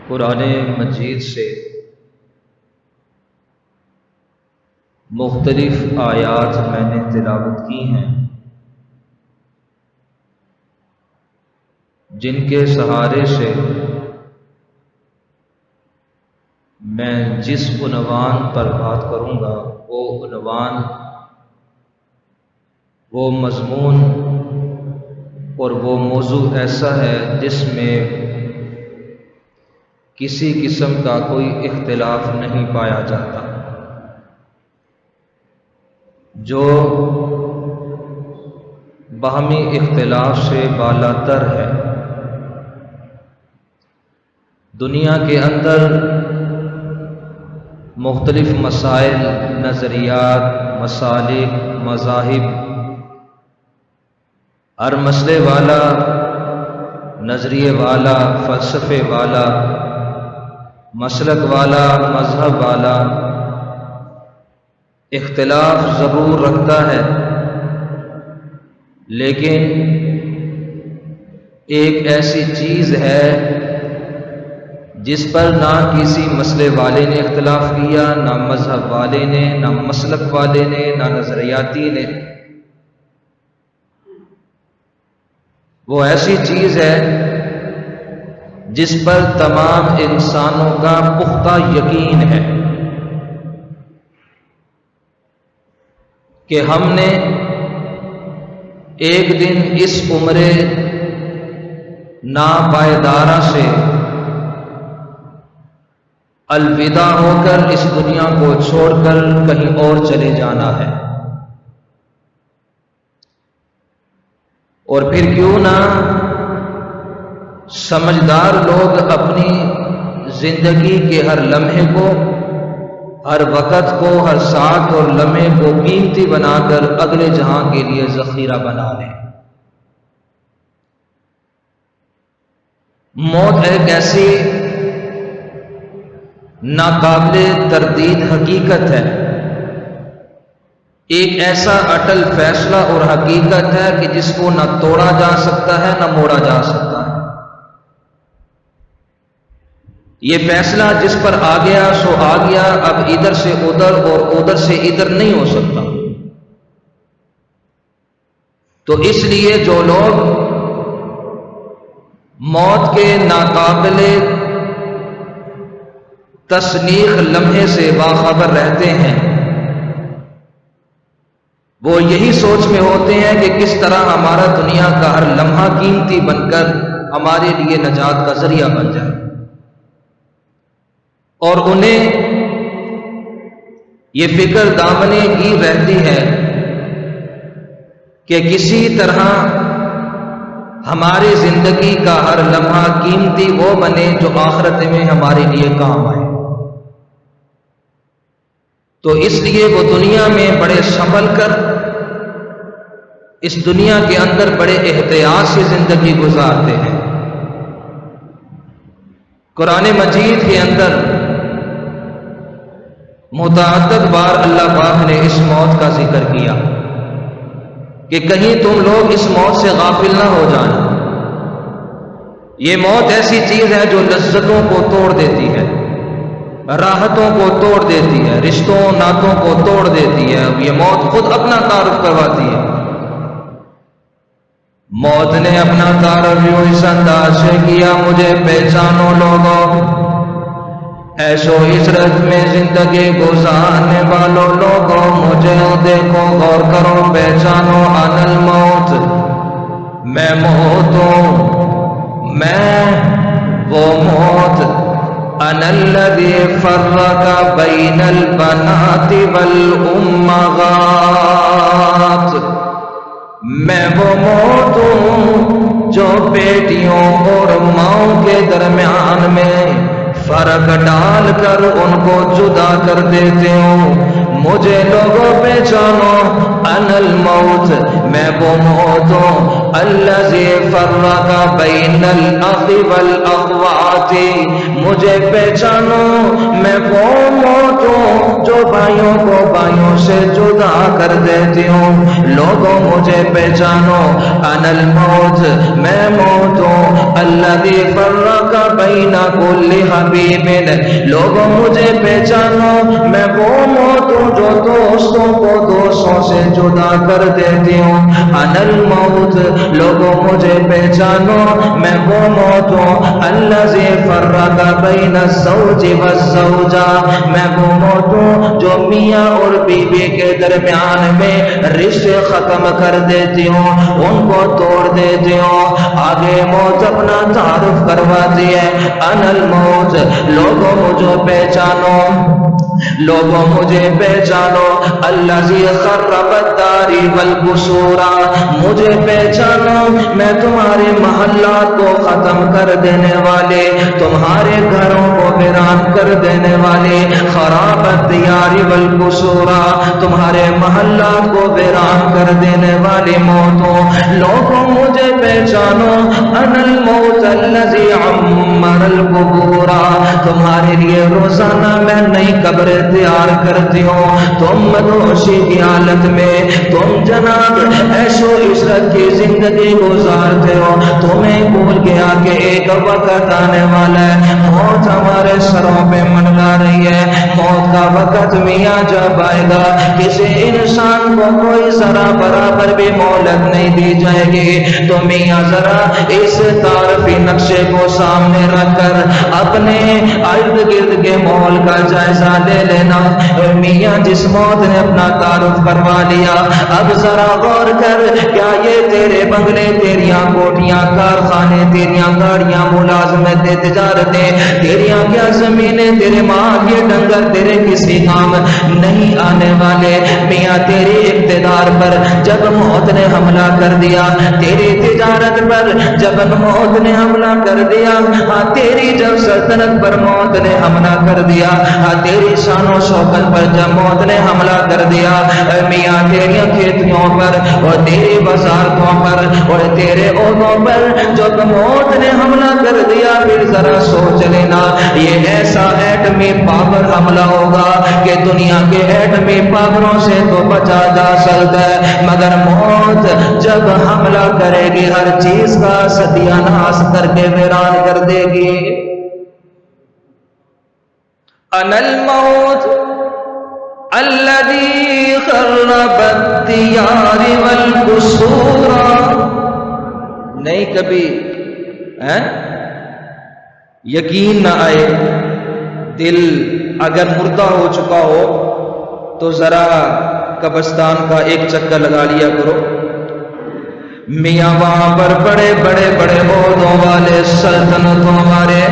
قرآن مجید سے مختلف آیات میں نے تلاوت کی ہیں، جن کے سہارے سے میں جس عنوان پر بات کروں گا وہ عنوان، وہ مضمون اور وہ موضوع ایسا ہے جس میں کسی قسم کا کوئی اختلاف نہیں پایا جاتا، جو باہمی اختلاف سے بالاتر ہے۔ دنیا کے اندر مختلف مسائل، نظریات، مسالک، مذاہب، ہر مسئلے والا، نظریے والا، فلسفے والا، مسلک والا، مذہب والا اختلاف ضرور رکھتا ہے، لیکن ایک ایسی چیز ہے جس پر نہ کسی مسئلے والے نے اختلاف کیا، نہ مذہب والے نے، نہ مسلک والے نے، نہ نظریاتی نے۔ وہ ایسی چیز ہے جس پر تمام انسانوں کا پختہ یقین ہے کہ ہم نے ایک دن اس عمر ناپائیدارہ سے الوداع ہو کر اس دنیا کو چھوڑ کر کہیں اور چلے جانا ہے، اور پھر کیوں نہ سمجھدار لوگ اپنی زندگی کے ہر لمحے کو، ہر وقت کو، ہر ساعت اور لمحے کو قیمتی بنا کر اگلے جہاں کے لیے ذخیرہ بنا لیں۔ موت ایک ایسی ناقابل تردید حقیقت ہے، ایک ایسا اٹل فیصلہ اور حقیقت ہے کہ جس کو نہ توڑا جا سکتا ہے نہ موڑا جا سکتا ہے۔ یہ فیصلہ جس پر آ گیا سو آ گیا، اب ادھر سے ادھر اور ادھر سے ادھر نہیں ہو سکتا۔ تو اس لیے جو لوگ موت کے ناقابل تصنیخ لمحے سے باخبر رہتے ہیں، وہ یہی سوچ میں ہوتے ہیں کہ کس طرح ہمارا دنیا کا ہر لمحہ قیمتی بن کر ہمارے لیے نجات کا ذریعہ بن جائے، اور انہیں یہ فکر دامنے گیر رہتی ہے کہ کسی طرح ہماری زندگی کا ہر لمحہ قیمتی وہ بنے جو آخرت میں ہمارے لیے کام آئے۔ تو اس لیے وہ دنیا میں بڑے سنبھل کر، اس دنیا کے اندر بڑے احتیاط سے زندگی گزارتے ہیں۔ قرآن مجید کے اندر متعدد بار اللہ پاک نے اس موت کا ذکر کیا کہ کہیں تم لوگ اس موت سے غافل نہ ہو جائیں۔ یہ موت ایسی چیز ہے جو لذتوں کو توڑ دیتی ہے، راحتوں کو توڑ دیتی ہے، رشتوں ناتوں کو توڑ دیتی ہے۔ یہ موت خود اپنا تعارف کرواتی ہے۔ موت نے اپنا تعارف یوں اس انداز سے کیا: مجھے پہچانو لوگوں، ایسو عشرت میں زندگی گزارنے والوں لوگوں، مجھے دیکھو، غور کرو، پہچانو، انا الموت، میں موت ہوں، میں وہ موت، انا الذی فرق بین البنات والامہات، میں وہ موت ہوں جو بیٹیوں اور ماؤں کے درمیان میں فرق ڈال کر ان کو جدا کر دیتے ہوں۔ مجھے لوگوں پہچانو انل موت میں وہ موت ہوں الذی فرق بین الاخ والاخوات مجھے پہچانو میں وہ موت ہوں جو بھائیوں کو بھائیوں سے جدا کر دیتی ہوں لوگوں مجھے پہچانو انل موت میں موت ہوں الذی فرق بین کل حبیب لوگوں مجھے پہچانو میں وہ موت ہوں جو دوستوں کو دوستوں سے جدا کر دیتی ہوں انل موت لوگوں مجھے پہچانو میں وہ موت ہوں الذی فرق بین الزوج والزوجہ میں وہ موت ہوں جو میاں اور بیوی کے درمیان میں رشتے ختم کر دیتی ہوں ان کو توڑ دیتی ہوں آگے موت اپنا تعارف کرواتی ہے انل موت لوگوں مجھے پہچانو لوگوں مجھے پہچانو الذی خرب الدار والقصور مجھے پہچانو میں تمہارے محلات کو ختم کر دینے والے تمہارے گھروں کو ویران کر دینے والے خراب الدیار والقصور تمہارے محلات کو ویران کر دینے والے موتوں لوگوں مجھے پہچانو انا الموت الذی عمر القبور تمہارے لیے روزانہ میں نئی قبر تیار کرتی ہوں تم مدہوشی کی حالت میں تم جناب عیش و عشرت کی زندگی گزارتے ہو تمہیں بھول گیا کہ ایک وقت آنے والا ہے موت ہمارے سروں پہ منڈلا رہی ہے موت کا وقت میاں جب آئے گا کسی انسان کو کوئی ذرا برابر بھی مہلت نہیں دی جائے گی تو میاں ذرا اس تعارفی نقشے کو سامنے رکھ کر اپنے ارد گرد کے ماحول کا جائزہ لے لینا میاں جس موت نے اپنا تعارف کروا لیا اب ذرا غور کر کیا یہ تیرے بنگلے تیریاں کوٹیاں کارخانے تیریاں گاڑیاں ملازمتیں تجارتیں تیریاں کیا زمینیں تیرے ماں کے ڈنگر تیرے کسی کام نہیں آنے والے میاں تیری اقتدار پر جب موت نے حملہ کر دیا تیری تجارت پر جب موت نے حملہ کر دیا تیری جب سلطنت پر موت نے حملہ کر دیا تیری شان و شوکت پر جب موت نے حملہ کر دیا میاں تیری کھیتیوں پر اور تیری وزارتوں پر اور تیرے عہدوں پر جب موت نے حملہ کر دیا پھر ذرا سوچ لینا یہ ایسا ایٹمی پاور حملہ ہوگا کہ دنیا کے ایٹمی پاوروں سے تو بچا جا سکتا ہے مگر موت جب حملہ کرے گی ہر چیز کا ستیہ ناش کر کے ویران کر دے گی انا الموت الذی خرب الدیار والقصور نہیں کبھی یقین نہ آئے دل اگر مردہ ہو چکا ہو تو ذرا قبرستان کا ایک چکر لگا لیا کرو میاں وہاں پر بڑے بڑے بڑے عہدوں والے سلطنتوں والے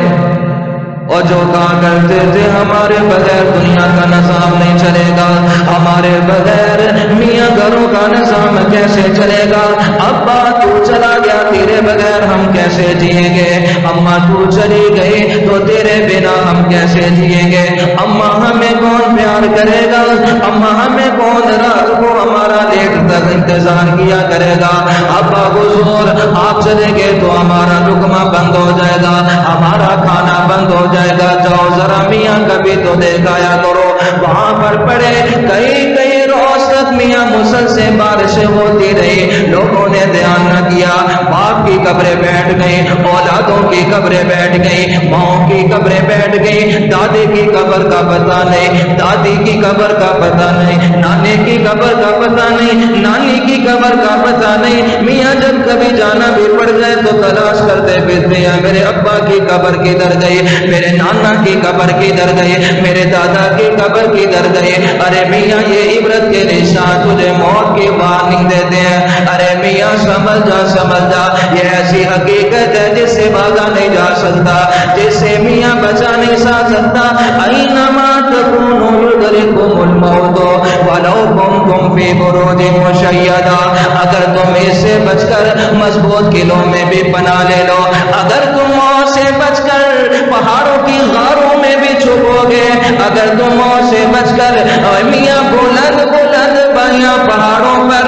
اور جو کہا کرتے تھے ہمارے بغیر دنیا کا نظام نہیں چلے گا ہمارے بغیر میاں گھروں کا نظام کیسے چلے گا ابا تو چلا گیا تیرے بغیر ہم کیسے جئیں گے اماں تو چلی گئی تو تیرے بنا ہم کیسے جئیں گے اماں ہمیں کون پیار کرے گا اماں ہمیں کون رات کو ہمارا لیٹ تک انتظار کیا کرے گا ابا حضور آپ چلے گئے تو ہمارا لقمہ بند ہو جائے گا ہمارا کھانا بند ہو جائے گا جاؤ ذرا میاں کبھی تو دیکھایا کرو وہاں پر پڑے کئی روز تک میاں مسلسل بارشیں ہوتی رہی لوگوں نے دھیان نہ کیا باپ کی قبریں بیٹھ گئی اولادوں کی قبریں بیٹھ گئی ماؤں کی قبریں بیٹھ گئی دادی کی قبر کا پتہ نہیں دادی کی قبر کا پتہ نہیں نانے کی قبر کا پتہ نہیں نانی کی قبر کا پتہ نہیں میاں جب کبھی جانا بھی پڑ جائے تو تلاش کرتے پھرتے ہیں میرے ابا کی قبر کدھر گئی میرے نانا کی قبر کدھر گئی میرے دادا کی قبر کدھر گئی ارے میاں یہ عبرت کے نشان تجھے موت کی وارننگ دیتے ہیں ارے میاں سمجھ جا یہ ایسی حقیقت ہے جس سے بھاگا نہیں جا سکتا جس سے میاں بچا نہیں سکتا اینما تکونوا یدرککم الموت ولو کنتم فی بروج مشیدہ اگر تم اس سے بچ کر مضبوط قلعوں میں بھی پناہ لے لو اگر تم موت سے بچ کر پہاڑوں کی غاروں میں بھی چھپو گے اگر تم موت سے بچ کر میاں بول بلند بلند بڑیاں پہاڑوں پر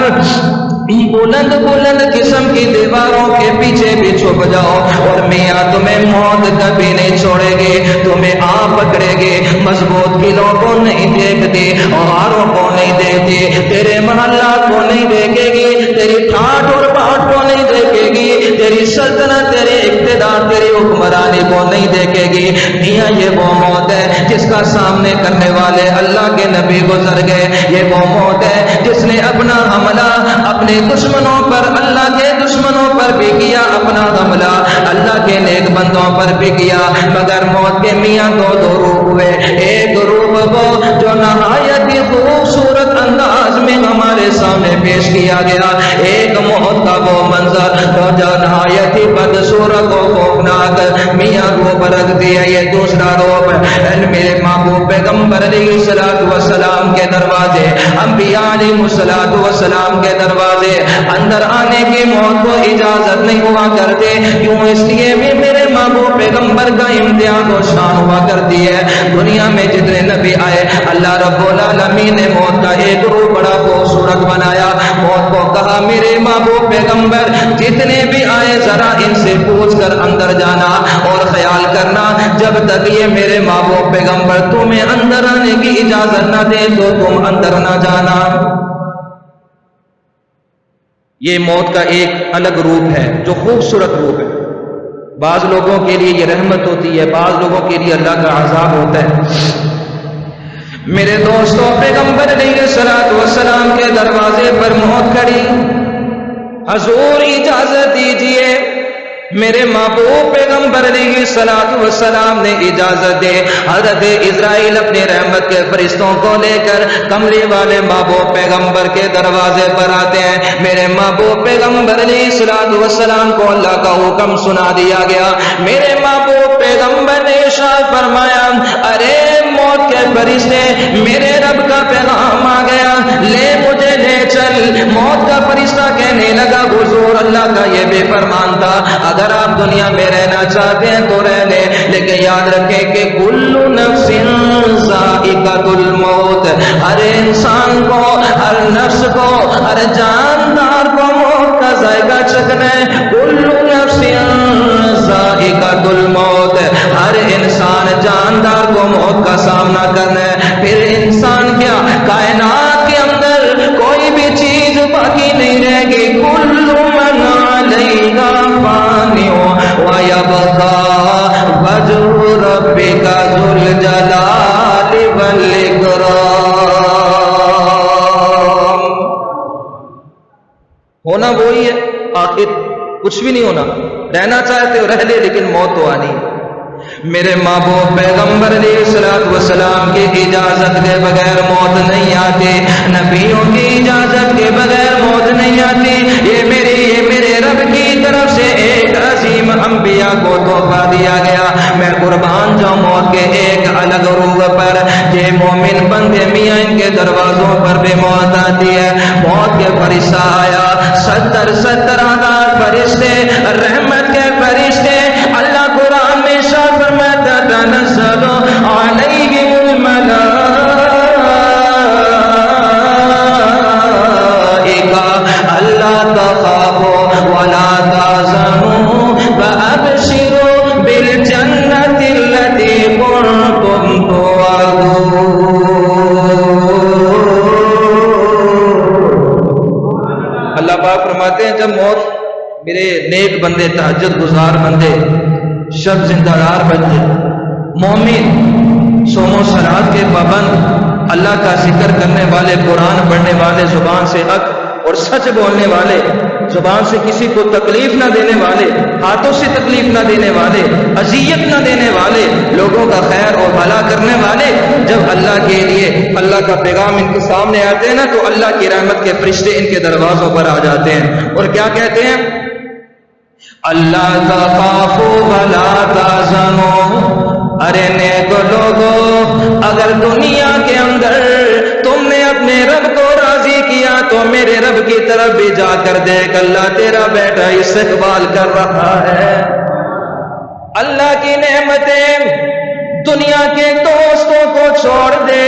بلند بلند قسم کی دیواروں کے پیچھے بھی چھپ جاؤ، اور میاں تمہیں موت کبھی نہیں چھوڑے گی، تمہیں آپ پکڑے گی، مضبوط قلعوں کو نہیں دیکھتی، غاروں کو نہیں دیکھتی، تیرے محلات کو نہیں دیکھے گی، تیری ٹھاٹ اور باٹ کو نہیں دیکھے گی، تیری سلطنت، تیرے اقتدار، تیری حکمرانی کو نہیں دیکھے گی۔ میاں یہ وہ موت ہے جس کا سامنے کرنے والے اللہ کے نبی گزر گئے، یہ وہ موت ہے جس نے اپنا حملہ اپنے دشمنوں پر، اللہ کے دشمنوں پر بھی کیا، اپنا حملہ اللہ کے نیک بندوں پر بھی کیا، مگر موت کے میاں دو روپ ہوئے، ایک روپ وہ جو نہایت ہی خوبصورت انداز میں ہمارے سامنے پیش کیا گیا، ایک موت کا وہ منظر جو نہایت ہی بدصورت و خوفناک میاں روپ رکھ دیا۔ یہ دوسرا روپ میرے محبوب پیغمبر علیہ الصلوۃ والسلام کے دروازے، انبیاء علیہ الصلوۃ والسلام کے دروازے اندر آنے کی موت کو اجازت نہیں ہوا کرتے، کیوں؟ اس لیے بھی میرے محبوب پیغمبر کا امتیاز و شان ہوا کرتی ہے۔ دنیا میں جتنے نبی آئے اللہ رب العالمین نے موت کا ایک روپ بڑا خوبصورت بنایا، موت کو کہا میرے محبوب پیغمبر جتنے بھی آئے ذرا ان سے پوچھ کر اندر جانا اور خیال کرنا، جب تک یہ میرے محبوب پیغمبر تمہیں اندر آنے کی اجازت نہ دے تو تم اندر نہ جانا۔ یہ موت کا ایک الگ روپ ہے جو خوبصورت روپ ہے، بعض لوگوں کے لیے یہ رحمت ہوتی ہے، بعض لوگوں کے لیے اللہ کا عذاب ہوتا ہے۔ میرے دوستوں، پیغمبر علیہ الصلوۃ والسلام کے دروازے پر موت کھڑی، حضور اجازت دیجئے، میرے محبوب پیغمبر علیہ الصلوۃ والسلام نے اجازت دے۔ حضرت اسرائیل اپنے رحمت کے فرشتوں کو لے کر کمرے والے محبوب پیغمبر کے دروازے پر آتے ہیں۔ میرے محبوب پیغمبر علیہ الصلوۃ والسلام کو اللہ کا حکم سنا دیا گیا۔ میرے محبوب پیغمبر نے ارشاد فرمایا، ارے موت کے فرشتے، میرے رب کا پیغام آ گیا، لے مجھے لے چل۔ موت کا فرشتہ کہنے لگا، حضور اللہ کا یہ بے فرمان تھا، اگر آپ دنیا میں رہنا چاہتے ہیں تو رہ لیں، لیکن یاد رکھیں کہ کل نفس ذائقۃ الموت، ہر انسان کو، ہر نفس کو، ہر جاندار کو موت کا ذائقہ چکھنا ہے۔ کل نفس ذائقۃ الموت، ہر انسان جاندار کو موت کا سامنا کرنا ہے۔ پھر انسان کیا، کائنات کے اندر کوئی بھی چیز باقی نہیں رہے گی۔ کل من علیہا فان ویبقى وجہ ربک ذو الجلال والاکرام۔ ہونا وہی ہے، آخر کچھ بھی نہیں ہونا، رہنا چاہتے ہو رہ لے، لیکن موت تو آنی ہے۔ میرے محبوب پیغمبر علیہ الصلوۃ والسلام کی اجازت کے بغیر موت نہیں آتی، نبیوں کی اجازت کے بغیر موت نہیں آتی۔ یہ میرے رب کی طرف سے ایک عظیم انبیاء کو تحفہ دیا گیا۔ میں قربان جاؤں موت کے ایک الگ روح پر، یہ مومن بندے میاں ان کے دروازوں پر بھی موت آتی ہے۔ موت کے فرشتہ آیا، 70,000 فرشتے، رحمت کے فرشتے، اللہ قرآن میں ارشاد فرماتا تنزل علیہم الملائکہ الا تخافوا ولا تحزنوا وابشروا بالجنۃ التي كنتم توعدون۔ اللہ پاک فرماتے ہیں جب موت میرے نیک بندے، تہجد گزار بندے، شب زندہ دار بندے، مومن، صوم و صلات کے پابند، اللہ کا ذکر کرنے والے، قرآن پڑھنے والے، زبان سے حق اور سچ بولنے والے، زبان سے کسی کو تکلیف نہ دینے والے، ہاتھوں سے تکلیف نہ دینے والے، اذیت نہ دینے والے، لوگوں کا خیر اور بھلا کرنے والے، جب اللہ کے لیے اللہ کا پیغام ان کے سامنے آتے ہیں نا تو اللہ کی رحمت کے فرشتے ان کے دروازوں پر آ جاتے ہیں اور کیا کہتے ہیں، اللہ تخافوا ولا تحزنوا۔ ارے نیک لوگو، اگر دنیا کے اندر تم نے اپنے رب کو راضی کیا تو میرے رب کی طرف بھی جا کر دیکھ، اللہ تیرا بیٹا استقبال کر رہا ہے۔ اللہ کی نعمتیں، دنیا کے دوستوں کو چھوڑ دے،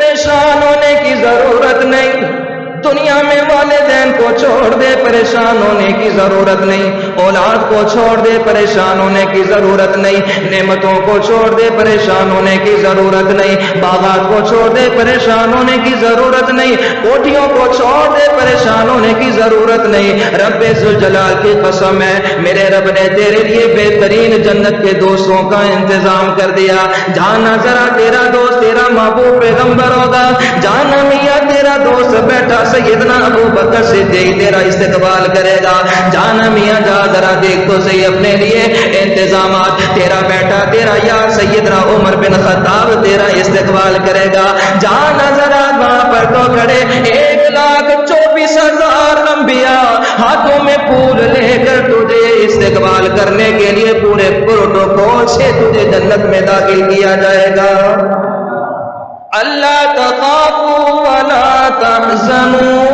پریشان ہونے کی ضرورت نہیں، دنیا میں والدین کو چھوڑ دے پریشان ہونے کی ضرورت نہیں، اولاد کو چھوڑ دے پریشان ہونے کی ضرورت نہیں، نعمتوں کو چھوڑ دے پریشان ہونے کی ضرورت نہیں، باغات کو چھوڑ دے پریشان ہونے کی ضرورت نہیں، کوٹھیوں کو چھوڑ دے پریشان ہونے کی ضرورت نہیں۔ رب ذوالجلال کی قسم ہے، میرے رب نے تیرے لیے بہترین جنت کے دوستوں کا انتظام کر دیا۔ جانا ذرا تیرا دوست تیرا محبوب پیغمبر ہوگا، جانا میاں تیرا دوست بیٹا سیدنا ابو بکر صدیق تیرا استقبال کرے گا، جانا میاں جا ذرا دیکھ تو صحیح اپنے لیے انتظامات، تیرا بیٹا تیرا یار سیدنا عمر بن خطاب تیرا استقبال کرے گا، جانا ذرا وہاں پر تو کھڑے 1,24,000 انبیاء ہاتھوں میں پھول لے کر تجھے استقبال کرنے کے لیے پورے پروٹوکول سے تجھے جنت میں داخل کیا جائے گا۔ اللہ تخافوا ولا تحزنوا،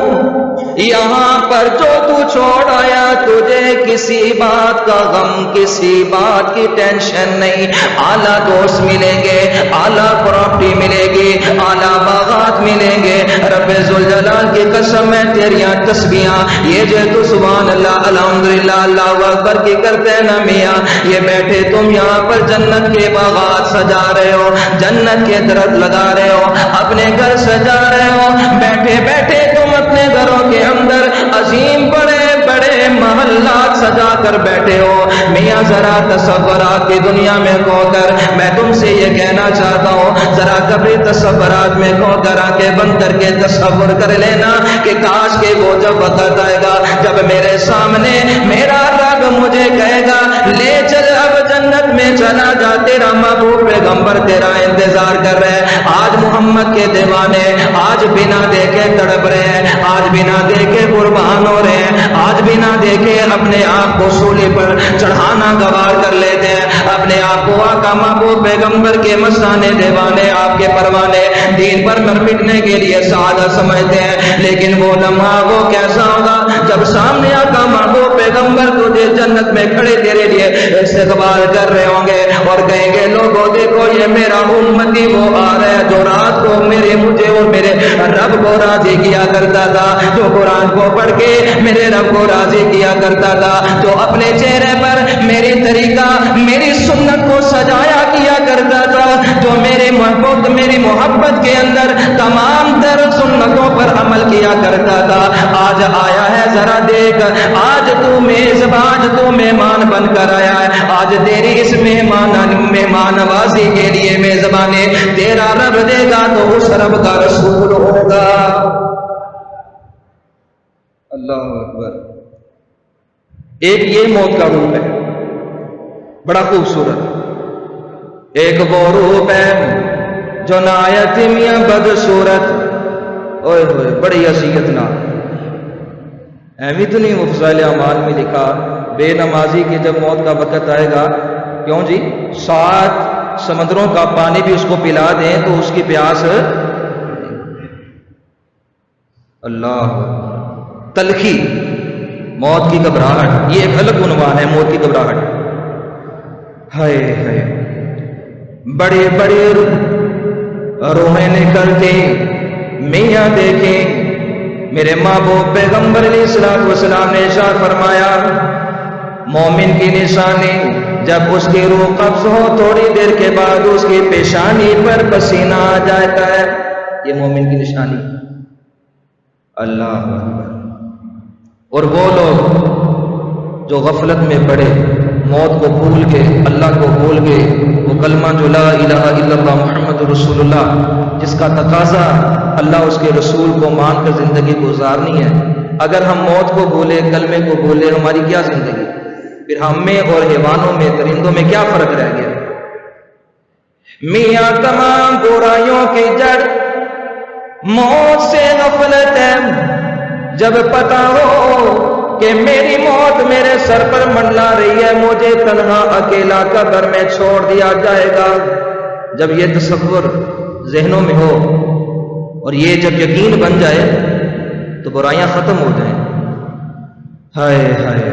یہاں پر جو تو چھوڑ آیا تجھے کسی بات کا غم، کسی بات کی ٹینشن نہیں، اعلیٰ دوست ملیں گے، اعلیٰ پراپرٹی ملے گی، اعلیٰ باغات ملیں گے۔ رب ذوالجلال کی قسم ہے تیریاں تسبیحاں، یہ جو تو سبحان اللہ الحمدللہ اللہ اکبر کی کرتے ہیں نا میاں، یہ بیٹھے تم یہاں پر جنت کے باغات سجا رہے ہو، جنت کے درخت لگا رہے ہو، اپنے گھر سجا رہے ہو، بیٹھے بیٹھے تم اپنے گھروں کے اندر عظیم بڑے بڑے محلات سجا کر بیٹھے ہو۔ میاں ذرا تصورات کی دنیا میں کھو کر میں تم سے یہ کہنا چاہتا ہوں، ذرا کبھی تصورات میں کھو کر آنکھیں بند کر کے تصور کر لینا کہ کاش کہ وہ جب وقت آئے گا جب میرے سامنے میرا رب مجھے کہے گا لے چل اب جنت میں چلا جا، تیرا محبوب پیغمبر تیرا انتظار کر رہے ہیں۔ آج محمد کے دیوانے آج بنا دیکھے تڑپ رہے ہیں، آج بنا دیکھے قربان ہو رہے ہیں، آج بنا دیکھے اپنے آپ کو سولی پر چڑھانا گوار کر لیتے ہیں، اپنے آپ کو آقا محبوب پیغمبر کے مستانے دیوانے آپ کے پروانے دین پر مٹنے کے لیے سعادت سمجھتے ہیں۔ لیکن وہ لمحہ وہ کیسا ہوگا جب سامنے آقا محبوب پیغمبر تجھے جنت میں کھڑے تیرے لیے استقبال کر رہے ہوں گے اور کہیں گے لوگوں دیکھو یہ میرا امتی وہ آ رہا ہے جو رات کو مجھے اور میرے رب کو راضی کیا کرتا تھا، جو قرآن کو پڑھ کے میرے رب کو راضی کیا کرتا تھا، جو اپنے چہرے پر میری طریقہ میری سنت کو سجایا کیا کرتا تھا، جو میری محبت کے اندر تمام تر سنتوں پر عمل کیا کرتا تھا، آج آیا ہے ذرا دیکھ، آج تو میزبان تو مہمان بن کر آیا ہے، آج تیری اس مہمان نوازی کے لیے میزبانے تیرا رب دے گا تو اس رب کا رسول ہوگا۔ اللہ اکبر۔ ایک یہ موت کا روپ ہے بڑا خوبصورت، ایک وہ روپ ہے جو نہایت میاں بدصورت، اوئے ہوئے بڑی حیثیت نہ اہمی تو نہیں، وہ فضائل اعمال میں لکھا بے نمازی کی جب موت کا وقت آئے گا، کیوں جی 7 سمندروں کا پانی بھی اس کو پلا دیں تو اس کی پیاس، اللہ تلخی موت کی گھبراہٹ، یہ ایک الگ عنوان ہے موت کی گھبراہٹ۔ ہائے ہائے بڑے بڑے روحیں نکلتی، میاں دیکھیں میرے محبوب پیغمبر علیہ الصلوۃ والسلام نے ارشاد فرمایا مومن کی نشانی جب اس کی روح قبض ہو تھوڑی دیر کے بعد اس کی پیشانی پر پسینہ آ جاتا ہے، یہ مومن کی نشانی۔ اللہ اکبر۔ اور وہ لوگ جو غفلت میں پڑے، موت کو بھول کے اللہ کو بھول گئے، وہ کلمہ جو لا الہ الا اللہ محمد رسول اللہ جس کا تقاضا اللہ اس کے رسول کو مان کر زندگی گزارنی ہے، اگر ہم موت کو بھولے کلمے کو بھولے ہماری کیا زندگی؟ پھر ہم میں اور حیوانوں میں درندوں میں کیا فرق رہ گیا؟ میاں تمام برائیوں کی جڑ موت سے غفلت ہے۔ جب پتا ہو کہ میری موت میرے سر پر منڈلا رہی ہے، مجھے تنہا اکیلا قبر میں چھوڑ دیا جائے گا، جب یہ تصور ذہنوں میں ہو اور یہ جب یقین بن جائے تو برائیاں ختم ہو جائیں۔ ہائے ہائے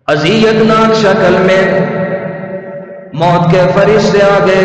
اذیتناک شکل میں موت کے فرشتے آ گئے،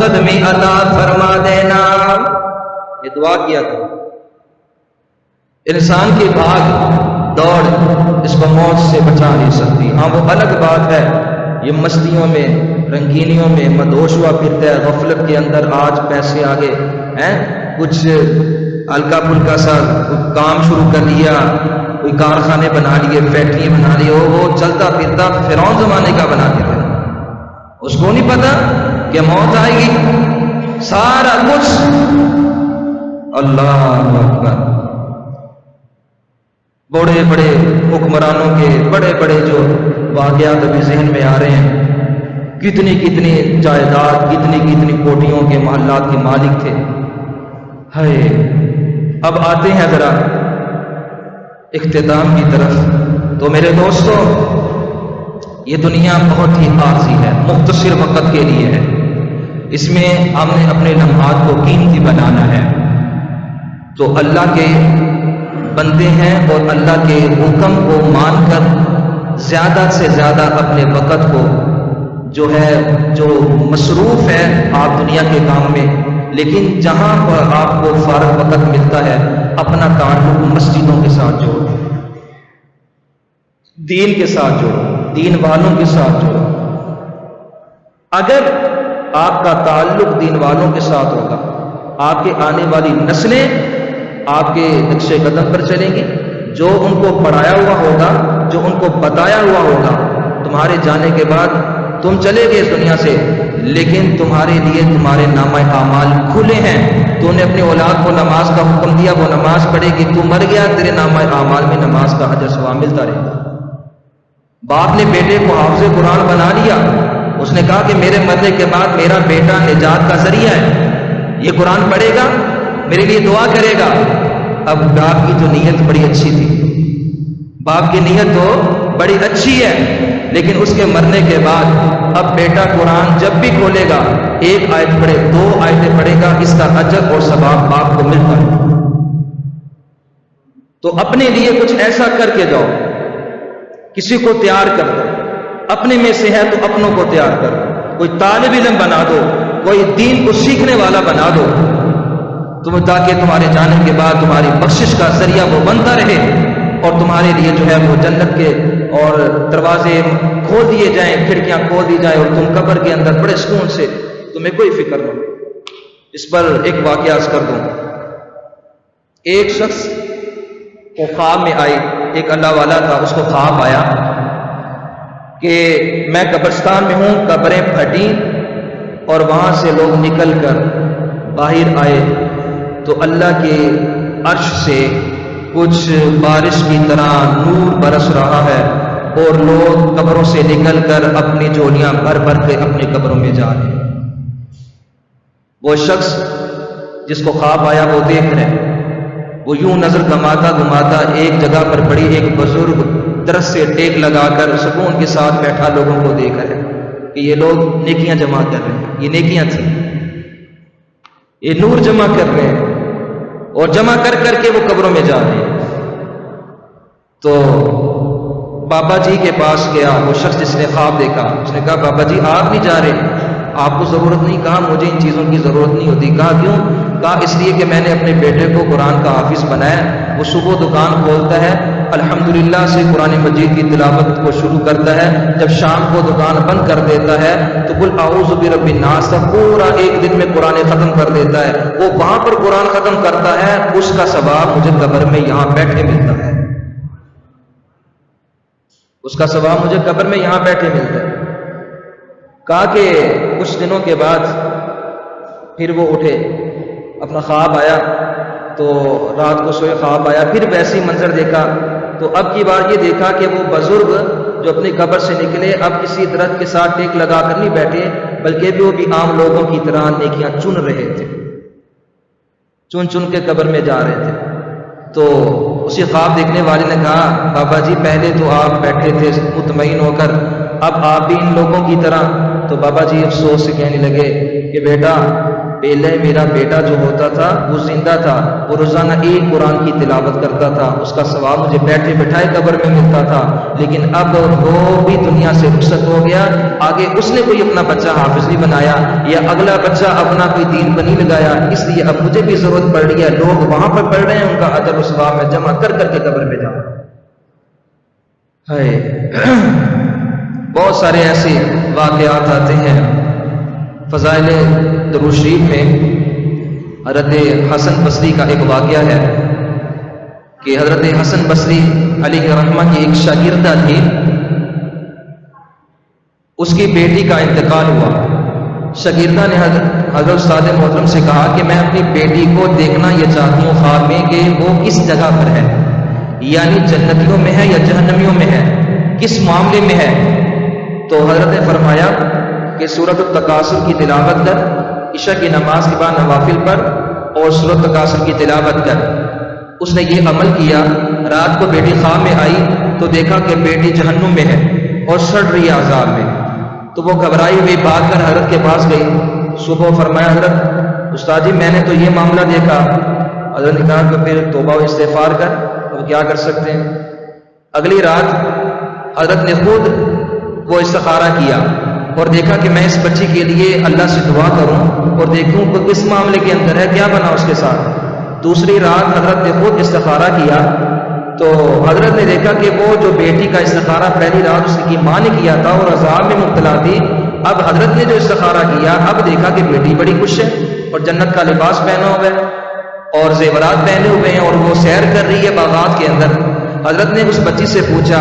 قدمی عطا فرما دینا. یہ دعا کیا تھا. انسان کی بھاگ دوڑ اس کو موت سے بچا نہیں سکتی. ہاں وہ الگ بات ہے یہ مستیوں میں رنگینیوں میں مدہوش ہوا پھرتا ہے, غفلت کے اندر آج پیسے آگے ہیں, کچھ ہلکا پھلکا سا کام شروع کر لیا, کوئی کارخانے بنا لیے, فیکٹری بنا لی, وہ چلتا پھرتا فرعون زمانے کا بنا کے رہے. اس کو نہیں پتا کہ موت آئے گی. سارا کچھ اللہ اکبر. بڑے بڑے حکمرانوں کے بڑے بڑے جو واقعات ابھی ذہن میں آ رہے ہیں, کتنی کتنی جائیداد, کتنی کتنی کوٹھیوں کے محلات کے مالک تھے. ہائے, اب آتے ہیں ذرا اختتام کی طرف. تو میرے دوستو, یہ دنیا بہت ہی عارضی ہے, مختصر وقت کے لیے ہے. اس میں ہم نے اپنے لمحات کو قیمتی بنانا ہے. تو اللہ کے بندے ہیں اور اللہ کے حکم کو مان کر زیادہ سے زیادہ اپنے وقت کو جو مصروف ہے آپ دنیا کے کام میں, لیکن جہاں پر آپ کو فارغ وقت ملتا ہے اپنا تعلق مسجدوں کے ساتھ جوڑو, دین کے ساتھ جوڑو, دین والوں کے ساتھ جوڑو. اگر آپ کا تعلق دین والوں کے ساتھ ہوگا, آپ کے آنے والی نسلیں آپ کے نقشے قدم پر چلیں گی. جو ان کو پڑھایا ہوا ہوگا, جو ان کو بتایا ہوا ہوگا, تمہارے جانے کے بعد تم چلے گئے اس دنیا سے, لیکن تمہارے لیے تمہارے نامہ اعمال کھلے ہیں. تو نے اپنی اولاد کو نماز کا حکم دیا, وہ نماز پڑھے گی, تو مر گیا, تیرے نامہ اعمال میں نماز کا اجر ثواب ملتا رہے گا. باپ نے بیٹے کو حافظ قرآن بنا لیا, اس نے کہا کہ میرے مرنے کے بعد میرا بیٹا نجات کا ذریعہ ہے, یہ قرآن پڑھے گا, میرے لیے دعا کرے گا. اب باپ کی تو نیت بڑی اچھی تھی, باپ کی نیت تو بڑی اچھی ہے, لیکن اس کے مرنے کے بعد اب بیٹا قرآن جب بھی کھولے گا, ایک آیت پڑھے, 2 آیتیں پڑھے گا, اس کا اجر اور ثواب باپ کو ملتا ہے. تو اپنے لیے کچھ ایسا کر کے جاؤ, کسی کو تیار کر دو, اپنے میں سے ہے تو اپنوں کو تیار کر دو, کوئی طالب علم بنا دو, کوئی دین کو سیکھنے والا بنا دو, تاکہ تمہارے جانے کے بعد تمہاری بخشش کا ذریعہ وہ بنتا رہے, اور تمہارے لیے جو ہے وہ جنت کے اور دروازے کھول دیے جائیں, کھڑکیاں کھول دی جائیں, اور تم قبر کے اندر بڑے سکون سے, تمہیں کوئی فکر نہ ہو. اس پر ایک واقعہ عرض کر دوں. ایک شخص کو خواب میں آئی, ایک اللہ والا تھا, اس کو خواب آیا کہ میں قبرستان میں ہوں, قبریں پھٹی اور وہاں سے لوگ نکل کر باہر آئے, تو اللہ کے عرش سے کچھ بارش کی طرح نور برس رہا ہے, اور لوگ قبروں سے نکل کر اپنی جھولیاں بھر بھر کے اپنی قبروں میں جا رہے ہیں. وہ شخص جس کو خواب آیا وہ دیکھ رہے, وہ یوں نظر گھماتا گھماتا ایک جگہ پر بڑی ایک بزرگ درخت سے ٹیک لگا کر سکون کے ساتھ بیٹھا لوگوں کو دیکھ رہے کہ یہ لوگ نیکیاں جمع کر رہے ہیں. یہ نیکیاں تھیں, یہ نور جمع کر رہے ہیں, اور جمع کر کر کے وہ قبروں میں جا رہے ہیں. تو بابا جی کے پاس گیا وہ شخص جس نے خواب دیکھا. اس نے کہا بابا جی آپ نہیں جا رہے, آپ کو ضرورت نہیں. کہا مجھے ان چیزوں کی ضرورت نہیں ہوتی. کہا کیوں؟ کہا اس لیے کہ میں نے اپنے بیٹے کو قرآن کا حافظ بنایا. وہ صبح دکان کھولتا ہے, الحمدللہ سے قرآن مجید کی تلاوت کو شروع کرتا ہے, جب شام کو دکان بند کر دیتا ہے تو قل اعوذ برب الناس کا پورا ایک دن میں قرآن ختم کر دیتا ہے. وہ وہاں پر قرآن ختم کرتا ہے, اس کا ثواب مجھے قبر میں یہاں بیٹھے ملتا ہے, اس کا ثواب مجھے قبر میں یہاں بیٹھے ملتا ہے. کہا کہ کچھ دنوں کے بعد پھر وہ اٹھے, اپنا خواب آیا تو رات کو سوئے, خواب آیا, پھر ویسی منظر دیکھا. تو اب کی بار یہ دیکھا کہ وہ بزرگ جو اپنی قبر سے نکلے اب کسی درخت کے ساتھ ٹیک لگا کر نہیں بیٹھے, بلکہ وہ بھی عام لوگوں کی طرح نیکیاں چن رہے تھے, چن چن کے قبر میں جا رہے تھے. تو اسی خواب دیکھنے والے نے کہا بابا جی پہلے تو آپ بیٹھے تھے مطمئن ہو کر, اب آپ بھی ان لوگوں کی طرح. تو بابا جی افسوس سے کہنے لگے کہ بیٹا پہلے میرا بیٹا جو ہوتا تھا وہ زندہ تھا، وہ روزانہ ایک قرآن کی تلاوت کرتا تھا، اس کا ثواب مجھے بیٹھے بٹھائے قبر میں ملتا تھا، لیکن اب وہ بھی دنیا سے رخصت ہو گیا، آگے اس نے کوئی اپنا بچہ حافظ نہیں بنایا یا اگلا بچہ اپنا کوئی دین پر نہیں لگایا، اس لیے اب مجھے بھی ضرورت پڑ رہی ہے، لوگ وہاں پر پڑھ رہے ہیں، ان کا اجر و ثواب میں جمع کر کر کے قبر میں جاؤں۔ بہت سارے ایسے واقعات آتے ہیں فضائل درود شریف میں۔ حضرت حسن بصری کا ایک واقعہ ہے کہ حضرت حسن بصری علیہ رحمہ کی ایک شاگردہ تھی، اس کی بیٹی کا انتقال ہوا۔ شاگردہ نے حضرت استاد محترم سے کہا کہ میں اپنی بیٹی کو دیکھنا یہ چاہتی ہوں خواب میں کہ وہ کس جگہ پر ہے، یعنی جنتیوں میں ہے یا جہنمیوں میں ہے، کس معاملے میں ہے۔ تو حضرت نے فرمایا کہ سورۃ التکاثر کی تلاوت کر، عشاء کی نماز کے بعد نوافل پر، اور سورۃ التکاثر کی تلاوت کر۔ اس نے یہ عمل کیا، رات کو بیٹی خواب میں آئی تو دیکھا کہ بیٹی جہنم میں ہے اور سڑ رہی ہے عذاب میں، تو وہ گھبرائی ہوئی بھاگ کر حضرت کے پاس گئی۔ صبح فرمایا حضرت استاد جی میں نے تو یہ معاملہ دیکھا۔ حضرت نے کہا کہ پھر توبہ و استغفار کر، اب کیا کر سکتے ہیں۔ اگلی رات حضرت نے خود وہ استخارہ کیا اور دیکھا کہ میں اس بچی کے لیے اللہ سے دعا کروں اور دیکھوں کہ کس معاملے کے اندر ہے، کیا بنا اس کے ساتھ۔ دوسری رات حضرت نے خود استخارہ کیا تو حضرت نے دیکھا کہ وہ جو بیٹی کا استخارہ پہلی رات اس کی ماں نے کیا تھا اور عذاب میں مبتلا تھی، اب حضرت نے جو استخارہ کیا اب دیکھا کہ بیٹی بڑی خوش ہے اور جنت کا لباس پہنا ہوا ہے اور زیورات پہنے ہوئے ہیں اور وہ سیر کر رہی ہے باغات کے اندر۔ حضرت نے اس بچی سے پوچھا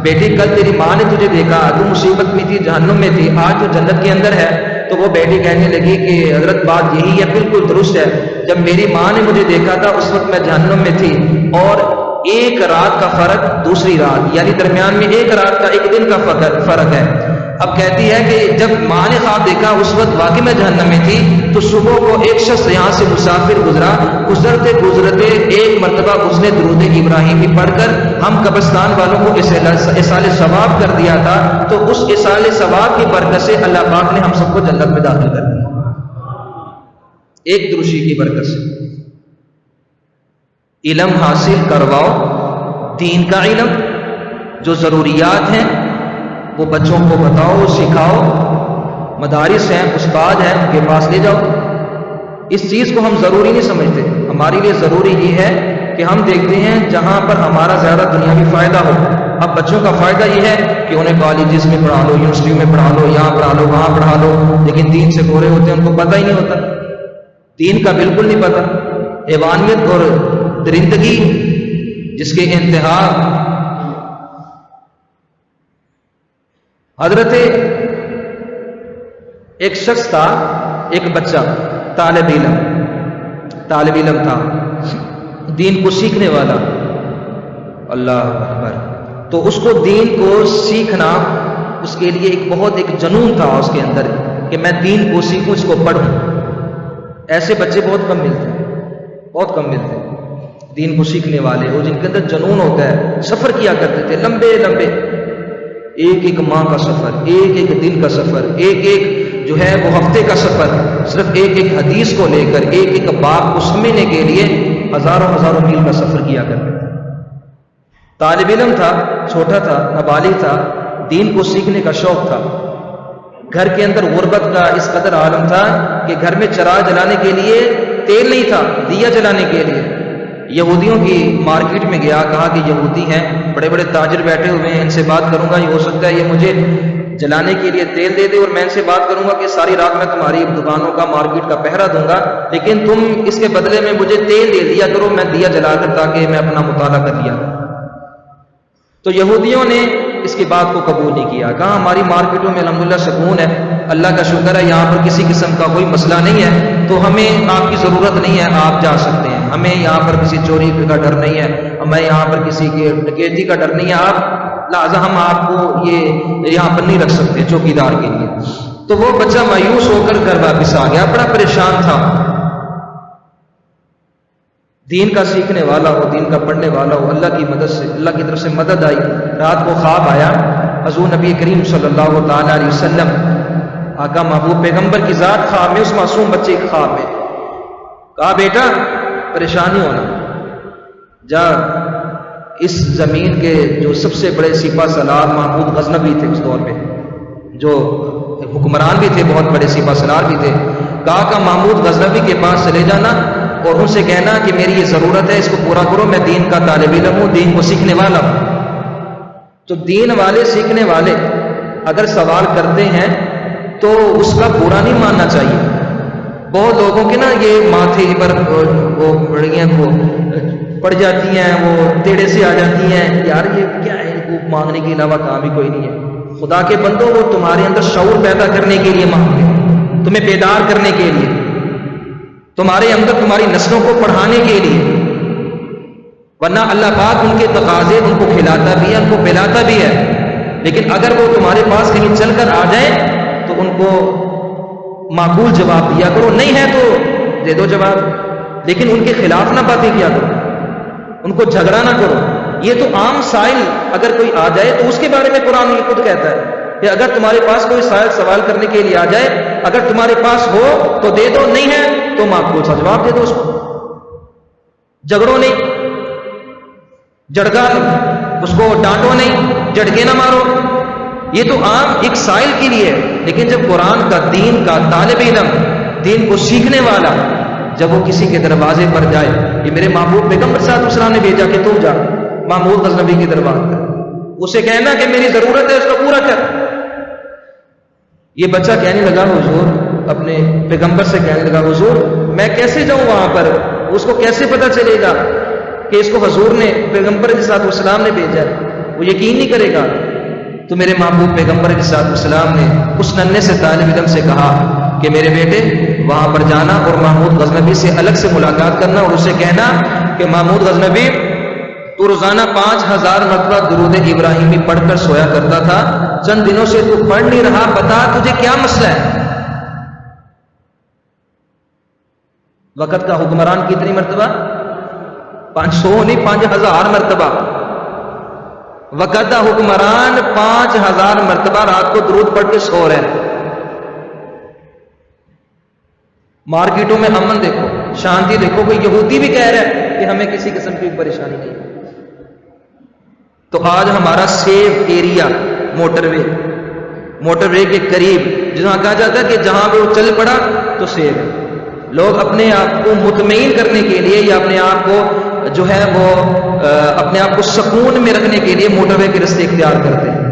بیٹی کل تیری ماں نے تجھے دیکھا تو مصیبت میں تھی، جہنم میں تھی، آج تو جنت کے اندر ہے۔ تو وہ بیٹی کہنے لگی کہ حضرت بات یہی ہے، بالکل درست ہے، جب میری ماں نے مجھے دیکھا تھا اس وقت میں جہنم میں تھی، اور ایک رات کا فرق دوسری رات، یعنی درمیان میں ایک رات کا ایک دن کا فرق ہے۔ اب کہتی ہے کہ جب ماں نے خواب دیکھا اس وقت واقعی میں جہنم میں تھی، تو صبح کو ایک شخص یہاں سے مسافر گزرا، گزرتے گزرتے ایک مرتبہ اس نے درود ابراہیمی پڑھ کر ہم قبرستان والوں کو اصال ثواب کر دیا تھا، تو اس اصال ثواب کی برکت سے اللہ پاک نے ہم سب کو جنت میں داخل کر دیا، ایک دروشی کی برکت سے۔ علم حاصل کرواؤ، دین کا علم، جو ضروریات ہیں وہ بچوں کو بتاؤ، سکھاؤ، مدارس ہیں، استاد ہیں، ان کے پاس لے جاؤ۔ اس چیز کو ہم ضروری نہیں سمجھتے، ہمارے لیے ضروری یہ ہے کہ ہم دیکھتے ہیں جہاں پر ہمارا زیادہ دنیاوی فائدہ ہو۔ اب بچوں کا فائدہ یہ ہے کہ انہیں کالجز میں پڑھا لو، یونیورسٹیوں میں پڑھا لو، یہاں پڑھا لو، وہاں پڑھا لو، لیکن دین سے گورے ہوتے ہیں، ان کو پتہ ہی نہیں ہوتا، دین کا بالکل نہیں پتہ۔ حیوانیت اور درندگی جس کے انتہا، حضرت ایک شخص تھا، ایک بچہ طالب علم تھا، دین کو سیکھنے والا، اللہ اکبر، تو اس کو دین کو سیکھنا اس کے لیے ایک جنون تھا اس کے اندر کہ میں دین کو سیکھوں، اس کو پڑھوں۔ ایسے بچے بہت کم ملتے ہیں دین کو سیکھنے والے، وہ جن کے اندر جنون ہوتا ہے۔ سفر کیا کرتے تھے لمبے لمبے، ایک ماہ کا سفر، ایک دن کا سفر، ایک جو ہے وہ ہفتے کا سفر، صرف ایک حدیث کو لے کر، ایک باب کو سمجھنے کے لیے ہزاروں میل کا سفر کیا کرتے تھے۔ طالب علم تھا، چھوٹا تھا، نابالغ تھا، دین کو سیکھنے کا شوق تھا۔ گھر کے اندر غربت کا اس قدر عالم تھا کہ گھر میں چراغ جلانے کے لیے تیل نہیں تھا، دیا جلانے کے لیے۔ یہودیوں کی مارکیٹ میں گیا، کہا کہ یہودی ہیں، بڑے بڑے تاجر بیٹھے ہوئے ہیں، ان سے بات کروں گا، یہ ہو سکتا ہے یہ مجھے جلانے کے لیے تیل دے دے، اور میں ان سے بات کروں گا کہ ساری رات میں تمہاری دکانوں کا، مارکیٹ کا پہرا دوں گا، لیکن تم اس کے بدلے میں مجھے تیل دے دیا کرو، میں دیا جلا کر، تاکہ میں اپنا مطالعہ کر لیا۔ تو یہودیوں نے اس کی بات کو قبول نہیں کیا، کہا ہماری مارکیٹوں میں الحمدللہ سکون ہے، اللہ کا شکر ہے، یہاں پر کسی قسم کا کوئی مسئلہ نہیں ہے، تو ہمیں آپ کی ضرورت نہیں ہے، آپ جا سکتے ہیں، ہمیں یہاں پر کسی چوری کا ڈر نہیں ہے، ہمیں یہاں پر کسی کے ڈکیتی کا ڈر نہیں ہے، آپ لہٰذا ہم آپ کو یہ یہاں پر نہیں رکھ سکتے چوکیدار کے لیے۔ تو وہ بچہ مایوس ہو کر گھر واپس آ گیا، بڑا پریشان تھا۔ دین کا سیکھنے والا ہو، دین کا پڑھنے والا ہو، اللہ کی مدد سے، اللہ کی طرف سے مدد آئی۔ رات کو خواب آیا، حضور نبی کریم صلی اللہ تعالی علیہ وسلم آقا محبوب پیغمبر کی ذات خواب میں اس معصوم بچے کے خواب میں کہا بیٹا پریشانی ہونا، جا اس زمین کے جو سب سے بڑے سپہ سالار محمود غزنوی تھے اس دور پہ، جو حکمران بھی تھے، بہت بڑے سپہ سالار بھی تھے، کہا کہ محمود غزنوی کے پاس چلے جانا اور ان سے کہنا کہ میری یہ ضرورت ہے، اس کو پورا کرو، میں دین کا طالب علم ہوں، دین کو سیکھنے والا ہوں۔ تو دین والے سیکھنے والے اگر سوال کرتے ہیں تو اس کا پورا نہیں ماننا چاہیے۔ بہت لوگوں کے نا یہ ماتھے پر وہ بڑیاں وہ پڑ جاتی ہیں، وہ ٹیڑے سے آ جاتی ہیں، یار یہ کیا ہے، وہ مانگنے کے علاوہ کام ہی کوئی نہیں ہے۔ خدا کے بندوں، وہ تمہارے اندر شعور پیدا کرنے کے لیے مانگتے ہیں، تمہیں بیدار کرنے کے لیے، تمہارے اندر تمہاری نسلوں کو پڑھانے کے لیے، ورنہ اللہ پاک ان کے تقاضے ان کو کھلاتا بھی ہے، ان کو پلاتا بھی ہے، لیکن اگر وہ تمہارے پاس کہیں چل کر آ جائیں تو ان کو معقول جواب دیا کرو، نہیں ہے تو دے دو جواب، لیکن ان کے خلاف نہ باتیں کیا کرو، ان کو جھگڑا نہ کرو۔ یہ تو عام سائل اگر کوئی آ جائے تو اس کے بارے میں قرآن یہ خود کہتا ہے کہ اگر تمہارے پاس کوئی سائل سوال کرنے کے لیے آ جائے، اگر تمہارے پاس ہو تو دے دو، نہیں ہے تو معقول سا جواب دے دو اس کو، جھگڑو نہیں، جڑگا اس کو ڈانٹو نہیں، جھڑکے نہ مارو۔ یہ تو عام ایک سائل کے لیے ہے، لیکن جب قرآن کا، دین کا طالب علم، دین کو سیکھنے والا جب وہ کسی کے دروازے پر جائے، یہ میرے محبوب پیغمبر صلی اللہ علیہ وسلم نے بھیجا کہ تو جا محمود غزنوی کے دربار پر، اسے کہنا کہ میری ضرورت ہے، اس کو پورا کر۔ یہ بچہ کہنے لگا حضور، اپنے پیغمبر سے کہنے لگا حضور میں کیسے جاؤں وہاں پر، اس کو کیسے پتہ چلے گا کہ اس کو حضور نے، پیغمبر علیہ السلام نے بھیجا ہے، وہ یقین نہیں کرے گا۔ تو میرے محبوب پیغمبر علیہ السلام نے اس ننھے سے طالب علم سے کہا کہ میرے بیٹے وہاں پر جانا اور محمود غزنوی سے الگ سے ملاقات کرنا اور اسے کہنا کہ محمود غزنوی تو روزانہ 5000 مرتبہ درود ابراہیمی پڑھ کر سویا کرتا تھا، چند دنوں سے تو پڑھ نہیں رہا، بتا تجھے کیا مسئلہ ہے؟ وقت کا حکمران کتنی مرتبہ؟ 500 نہیں، 5000 مرتبہ۔ وقت کا حکمران 5000 مرتبہ رات کو درود پڑھ کے سو رہے ہیں۔ مارکیٹوں میں امن دیکھو، شانتی دیکھو، کوئی یہودی بھی کہہ رہا ہے کہ ہمیں کسی قسم کی پریشانی نہیں۔ تو آج ہمارا سیف ایریا موٹر وے کے قریب، جہاں کہا جاتا ہے کہ جہاں وہ چل پڑا تو سیف ہے، لوگ اپنے آپ کو مطمئن کرنے کے لیے یا اپنے آپ کو جو ہے وہ اپنے آپ کو سکون میں رکھنے کے لیے موٹر وے کے رستے اختیار کرتے ہیں۔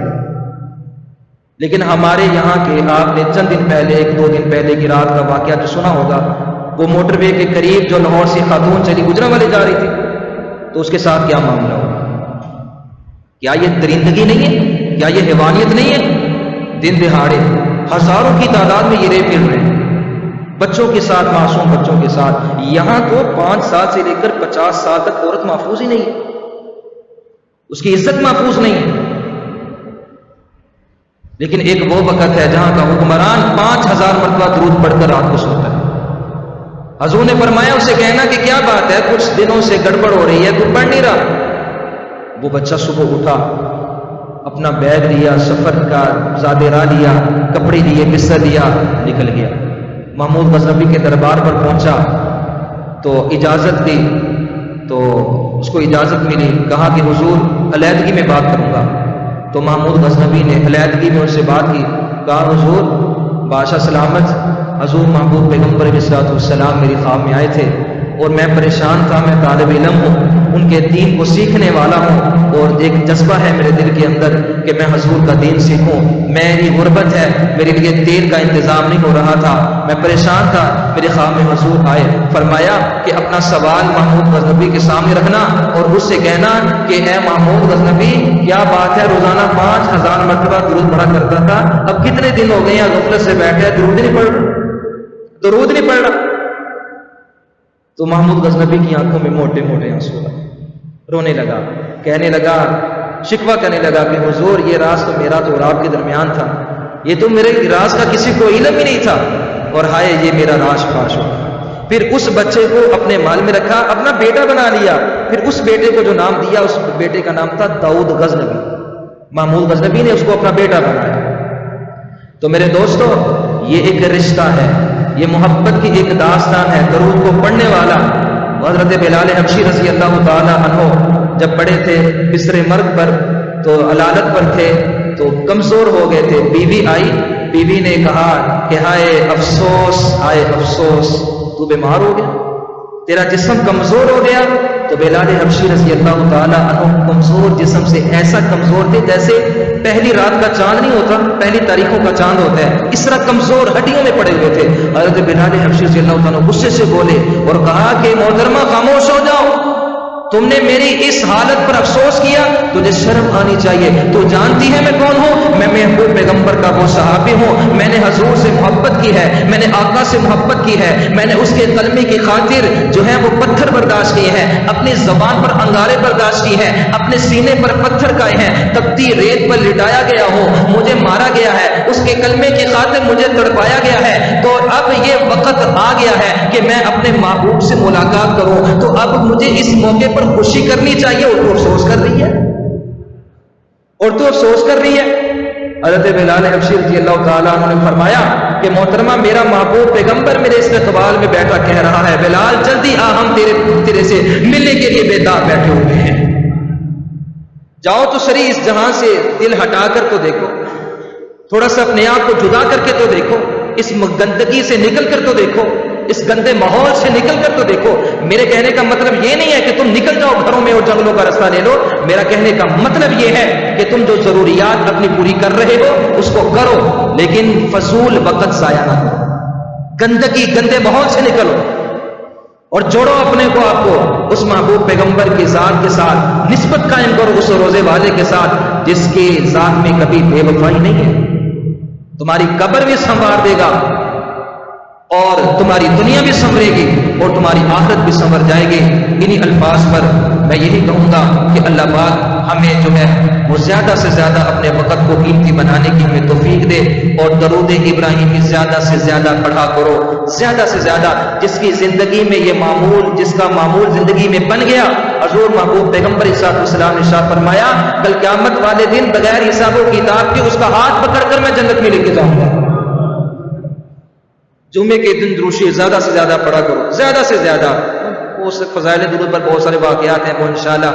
لیکن ہمارے یہاں کے، آپ نے چند دن پہلے، 1-2 دن پہلے کی رات کا واقعہ جو سنا ہوگا، وہ موٹر وے کے قریب جو لاہور سے خاتون چلی گجرانوالے جا رہی تھی، تو اس کے ساتھ کیا معاملہ ہوا؟ کیا یہ درندگی نہیں ہے؟ کیا یہ حیوانیت نہیں ہے؟ دن دہاڑے ہزاروں کی تعداد میں یہ ریپ گر رہے ہیں، بچوں کے ساتھ، معصوم بچوں کے ساتھ۔ یہاں تو 5 سال سے لے کر 50 سال تک عورت محفوظ ہی نہیں ہے، اس کی عزت محفوظ نہیں ہے۔ لیکن ایک وہ وقت ہے جہاں کا حکمران 5000 مرتبہ درود پڑھ کر رات کو سوتا ہے۔ حضور نے فرمایا اسے کہنا کہ کیا بات ہے، کچھ دنوں سے گڑبڑ ہو رہی ہے، تو پڑھ نہیں رہا۔ وہ بچہ صبح اٹھا، اپنا بیگ لیا، سفر کا زادہ راہ لیا، کپڑے لیے، بستر لیا، نکل گیا۔ محمود غزنوی کے دربار پر پہنچا تو اجازت دی، تو اس کو اجازت ملی، کہا کہ حضور علیحدگی میں بات کروں گا۔ تو محمود غزنوی نے علیحدگی میں ان سے بات کی، کہا حضور بادشاہ سلامت، حضور محبوب پیغمبر علیہ السلام میری خواب میں آئے تھے اور میں پریشان تھا، میں طالب علم ہوں، ان کے دین کو سیکھنے والا ہوں، اور ایک جذبہ ہے میرے دل کے اندر کہ میں حضور کا دین سیکھوں، میری غربت ہے، میرے لیے تیل کا انتظام نہیں ہو رہا تھا، میں پریشان تھا، میرے خواب میں حضور آئے، فرمایا کہ اپنا سوال محمود غزنوی کے سامنے رکھنا اور اس سے کہنا کہ اے محمود غزنوی کیا بات ہے، روزانہ 5000 مرتبہ درود پڑھا کرتا تھا، اب کتنے دن ہو گئے ہیں غفلت سے بیٹھے، درود نہیں پڑھ رہا۔ تو محمود غزنوی کی آنکھوں میں موٹے موٹے آنسو آئے، رونے لگا، کہنے لگا، شکوہ کرنے لگا کہ حضور یہ راز تو میرا تو اور آپ کے درمیان تھا، یہ تو میرے راز کا کسی کو علم ہی نہیں تھا، اور ہائے یہ میرا راز فاش ہو۔ پھر اس بچے کو اپنے مال میں رکھا، اپنا بیٹا بنا لیا، پھر اس بیٹے کو جو نام دیا، اس بیٹے کا نام تھا داؤد غزنوی۔ محمود غزنوی نے اس کو اپنا بیٹا بنایا۔ تو میرے دوستو، یہ ایک رشتہ ہے، یہ محبت کی ایک داستان ہے۔ درود کو پڑھنے والا حضرت بلال حبشی رضی اللہ تعالی عنہ جب پڑے تھے بستر مرگ پر، تو علالت پر تھے، تو کمزور ہو گئے تھے۔ بیوی آئی، بیوی نے کہا کہ ہائے افسوس، ہائے افسوس، تو بیمار ہو گیا، تیرا جسم کمزور ہو گیا۔ تو بلال حبشی رضی اللہ تعالی عنہ کمزور جسم سے ایسا کمزور تھے جیسے پہلی رات کا چاند نہیں ہوتا، پہلی تاریخوں کا چاند ہوتا ہے، اس طرح کمزور ہڈیوں میں پڑے ہوئے تھے۔ حضرت بلال حبشی رضی اللہ تعالیٰ غصے سے بولے اور کہا کہ محترمہ خاموش ہو جاؤ، تم نے میری اس حالت پر افسوس کیا، تجھے شرم آنی چاہیے۔ تو جانتی ہے میں کون ہوں؟ میں محبوب پیغمبر کا وہ صحابی ہوں، میں نے حضور سے محبت کی ہے، میں نے آقا سے محبت کی ہے، میں نے اس کے کلمے کی خاطر جو ہے وہ پتھر برداشت کیے ہیں، اپنی زبان پر انگارے برداشت کی ہیں، اپنے سینے پر پتھر کھائے ہیں، تپتی ریت پر لٹایا گیا ہوں، مجھے مارا گیا ہے، اس کے کلمے کی خاطر مجھے تڑپایا گیا ہے۔ تو اب یہ وقت آ گیا ہے کہ میں اپنے محبوب سے ملاقات کروں، تو اب مجھے اس موقع پر خوشی کرنی چاہیے، اور تو افسوس کر رہی ہے، اور تو افسوس کر رہی ہے۔ حضرت بلال حبشی رضی اللہ تعالیٰ عنہ نے فرمایا کہ محترمہ میرا محبوب پیغمبر میرے استقبال میں بیٹھا کہہ رہا ہے بلال جلدی آ، ہم تیرے سے ملنے کے لیے بیدار بیٹھے ہوئے ہیں۔ جاؤ تو سری اس جہاں سے دل ہٹا کر تو دیکھو، تھوڑا سا اپنے آپ کو جدا کر کے تو دیکھو، اس گندگی سے نکل کر تو دیکھو، اس گندے ماحول سے نکل کر تو دیکھو۔ میرے کہنے کا مطلب یہ نہیں ہے کہ تم نکل جاؤ گھروں میں اور جنگلوں کا راستہ لے لو، میرا کہنے کا مطلب یہ ہے کہ تم جو ضروریات اپنی پوری کر رہے ہو اس کو کرو، لیکن فضول وقت ضائع نہ کرو، گندگی گندے ماحول سے نکلو اور جوڑو اپنے کو، آپ کو اس محبوب پیغمبر کی ذات کے ساتھ نسبت قائم کرو، اس روزے والے کے ساتھ جس کی ذات میں کبھی بے وفائی نہیں ہے۔ تمہاری قبر بھی سنوار دے گا اور تمہاری دنیا بھی سنورے گی اور تمہاری آخرت بھی سنور جائے گی۔ انہی الفاظ پر میں یہی کہوں گا کہ اللہ پاک ہمیں جو ہے وہ زیادہ سے زیادہ اپنے وقت کو قیمتی بنانے کی ہمیں توفیق دے، اور درود ابراہیمی زیادہ سے زیادہ پڑھا کرو، زیادہ سے زیادہ۔ جس کی زندگی میں یہ معمول، جس کا معمول زندگی میں بن گیا، حضور محبوب پیغمبر صلی اللہ علیہ وسلم نے ارشاد فرمایا کل قیامت والے دن بغیر حساب و کتاب کے اس کا ہاتھ پکڑ کر میں جنت میں لے کے جاؤں گا۔ جمعے کے دن دروشی زیادہ سے زیادہ پڑھا کرو، زیادہ سے زیادہ۔ اس فضائل درود پر بہت سارے واقعات ہیں، وہ انشاءاللہ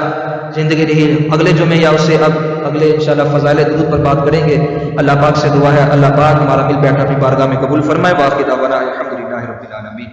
زندگی رہی اگلے جمعے یا اس سے اب اگلے انشاءاللہ فضائل درود پر بات کریں گے۔ اللہ پاک سے دعا ہے اللہ پاک ہمارا مل بیٹھا اپنی بارگاہ میں قبول فرمائے۔ باقی دعوانا الحمدللہ رب العالمین۔